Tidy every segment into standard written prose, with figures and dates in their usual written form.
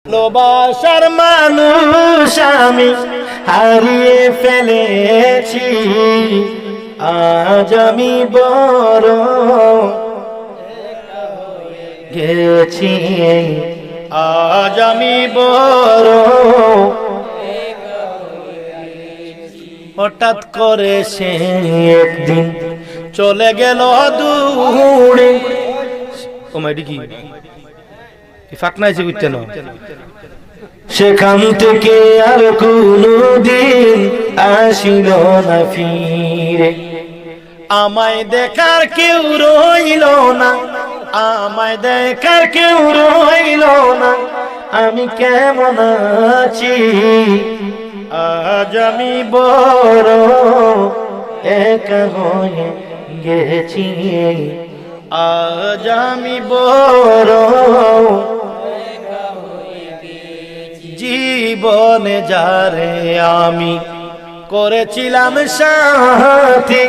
ভালোবাসার মানুষ আমি হারিয়ে ফেলেছি, আজ আমি বড় গেছি, আজ আমি বড়। হঠাৎ করে সে একদিন চলে গেল দূরে। ও মাইডি কি ফাঁকনা এসে করতে না, সেখান থেকে আর কোনদিন আসিল না ফিরে। আমায় দেখার কেউ রইল না, আমায় দেখার কেউ রইল না, আমি কেমন আছি আজ আমি বড় একা হয়ে গেছি, আজ আমি বড়। জীবনে যারে আমি করেছিলাম সাথী,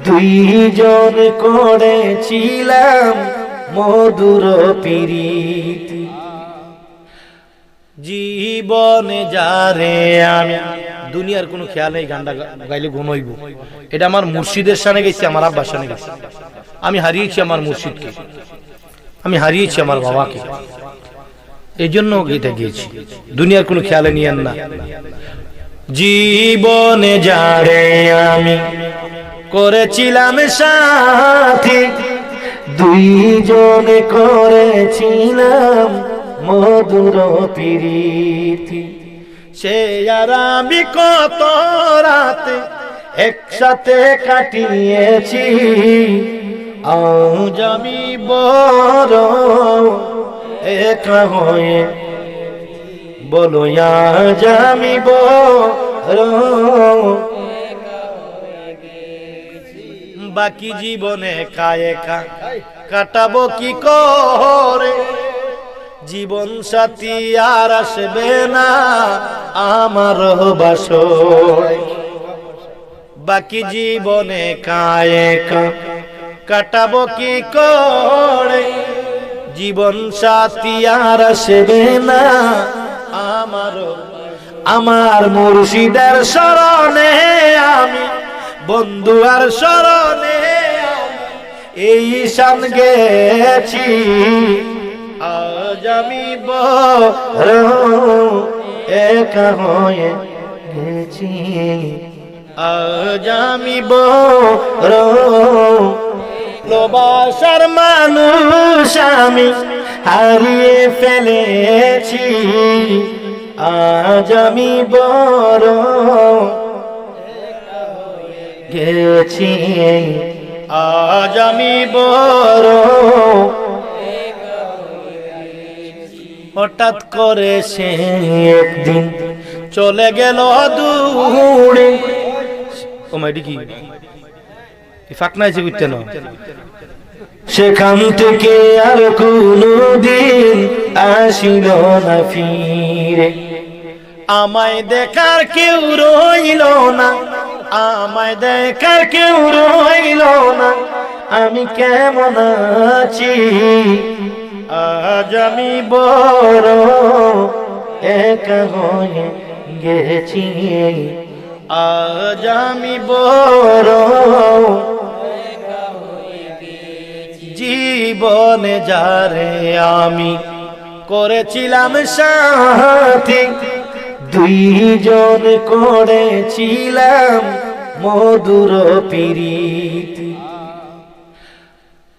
দুইজন করেছিলাম মধুর প্রীতি। জীবনে যারে আমি, দুনিয়ার কোনো খেয়াল নেই, গানটা গাইলে ঘুমাইব। এটা আমার মুর্শিদের সামনে গেছি, আমার আব্বার সামনে গেছি। আমি হারিয়েছি আমার মুর্শিদকে, আমি হারিয়েছি আমার বাবাকে, এই জন্য এটা গিয়েছি। দুনিয়ার কোনো খেয়ালে নিয়েন না। জীবনে যারে আমি করেছিলাম সাথী, দুইজনে করেছিলাম মধুর প্রীতি। সে আর আমি কত রাতে একসাথে কাটিয়েছি, আজ আমি বড় একা হয়ে, বলো আজ আমি বড়। বাকি জীবনে একা কাটাবো কি করে, জীবন সাথী আর আসবে না আমার বাসরে। বাকি জীবনে একা কাটাবো কি করে, জীবন সাথী আর আসবে না আমার মুর্শিদের শরণে আমি, বন্ধু আর শরণে এই শান গেছি, আজ আমি বড় একা হয়ে গেছি, আজ আমি বড়। ভালোবাসার মানুষ আমি হারিয়ে ফেলেছি, আজ আমি বড় গেছি, আজ আমি বড়। হঠাৎ করে সে একদিন চলে গেল দূরে। ও মাইডি কি ফাঁকনা এসে করতে না, সেখান থেকে আর কোনদিন আসিল না ফিরে। আমায় দেখার কেউ রইল না, আমায় দেখার কেউ রইল না, আমি কেমন আছি আজ আমি বড় একা হয়ে গেছি, আজ আমি বড়। জীবনে যারে আমি করেছিলাম সাথী, দুইজন করেছিলাম মধুর প্রীতি।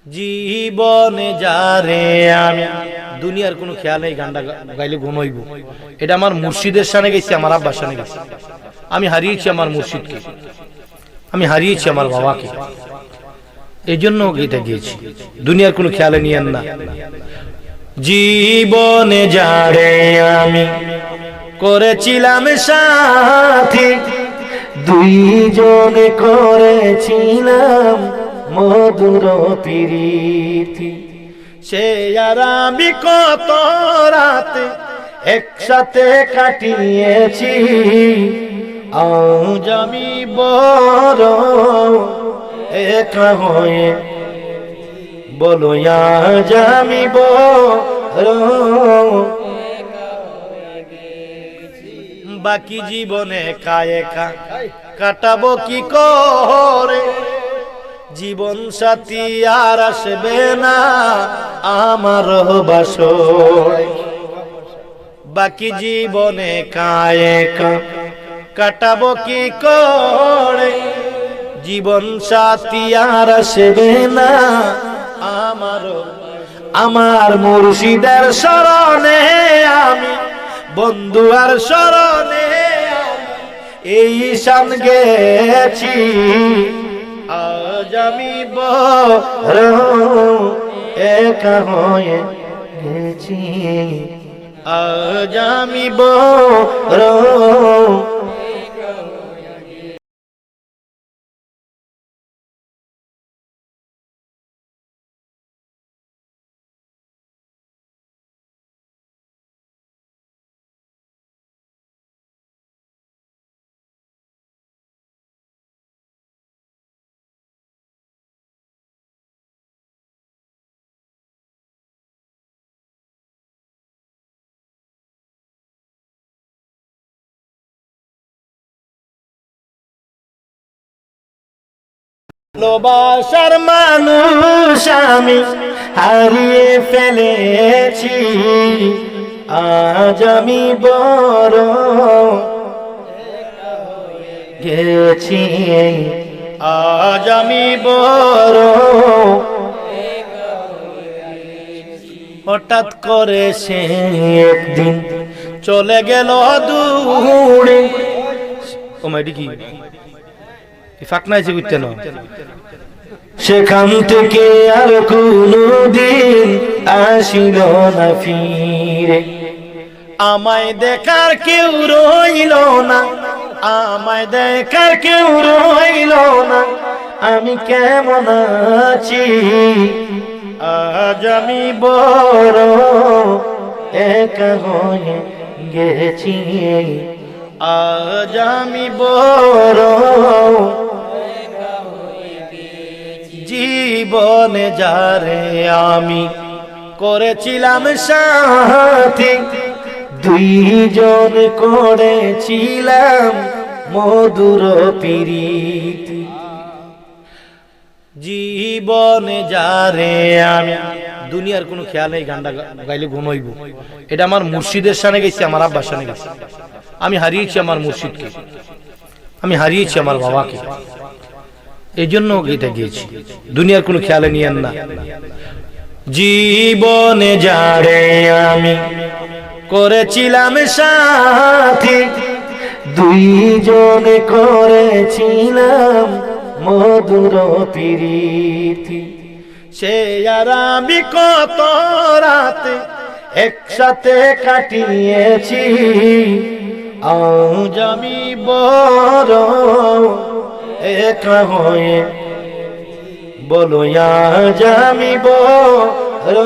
জীবনে যারে আমি, দুনিয়ার কোনো খেয়াল নেই, গানটা গাইলে ঘুমাইব। এটা আমার মুর্শিদের সামনে গেছি, আমার আব্বার সামনে গেছি। আমি হারিয়েছি আমার মুর্শিদকে, আমি হারিয়েছি আমার বাবাকে, এই জন্য এটা গিয়েছি। দুনিয়ার কোনো খেয়ালে নিয়েন না। জীবনে যারে আমি করেছিলাম সাথী, দুইজনে করেছিলাম মধুর প্রীতি। সে আর আমি কত রাতে একসাথে কাটিয়েছি, আজ আমি বড় একা হয়ে, বলো আজ আমি বড় বাকি জীবনে একা একা কাটাবো কি করে, জীবন সাথী আর আসবে না আমার বাসরে। বাকি জীবনে একা একা কাটাবো কি করে, জীবন সাথী আর আসবে না আমার মুর্শিদের শরণে আমি, বন্ধু আর শরণে এই শান গেছি। আজ আমি বড় একা হয়ে গেছি, আজ আমি বড়। ভালোবাসার মানুষ আমি হারিয়ে ফেলেছি, আজ আমি বড় গেছি, আজ আমি বড়। হঠাৎ করে সে একদিন চলে গেল দূরে। ও মাইডি কি ফাঁকনাইছে করতে না, সেখান থেকে আর কোনদিন আসিল না ফিরে। আমায় দেখার কেউ রইল না, আমায় দেখার কেউ রইল না, আমি কেমন আছি, আজ আমি বড় একা হয়ে গেছি, আজ আমি বড়। জীবনে যারে আমি করেছিলাম সাথী, দুইজন করেছিলাম মধুর প্রীতি। জীবনে যারে আমি, দুনিয়ার কোনো খেয়াল নেই, গানটা গাইলে ঘুমাইব। এটা আমার মুর্শিদের সামনে গেছি, আমার আব্বার সামনে গেছি। আমি হারিয়েছি আমার মুর্শিদকে, আমি হারিয়েছি আমার বাবাকে, এই জন্য এটা গিয়েছি। দুনিয়ার কোনো খেয়ালে নিয়েন না। জীবনে যারে আমি করেছিলাম সাথী, দুইজনে করেছিলাম মধুর প্রীতি। সে আর আমি কত রাতে একসাথে কাটিয়েছি, আজ আমি বড় একা হয়ে, বলো আজ আমি বড়।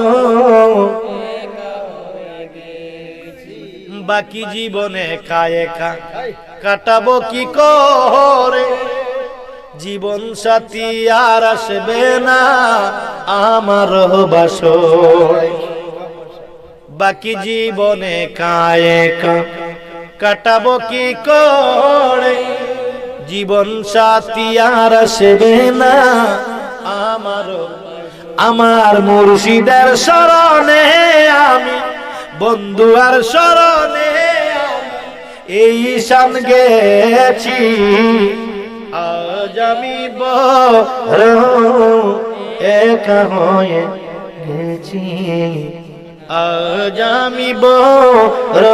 বাকি জীবনে একা একা কাটাবো কি করে, জীবন সাথী আর আসবে না আমার বাসরে। বাকি জীবনে একা একা কাটাবো কি করে, জীবন সাথী আর আসবে না আমার মুর্শিদের শরণে আমি, বন্ধু আর শরণে এই শান গেছি, আজ আমি বড় একা হয়ে গেছি, আজ আমি বড়।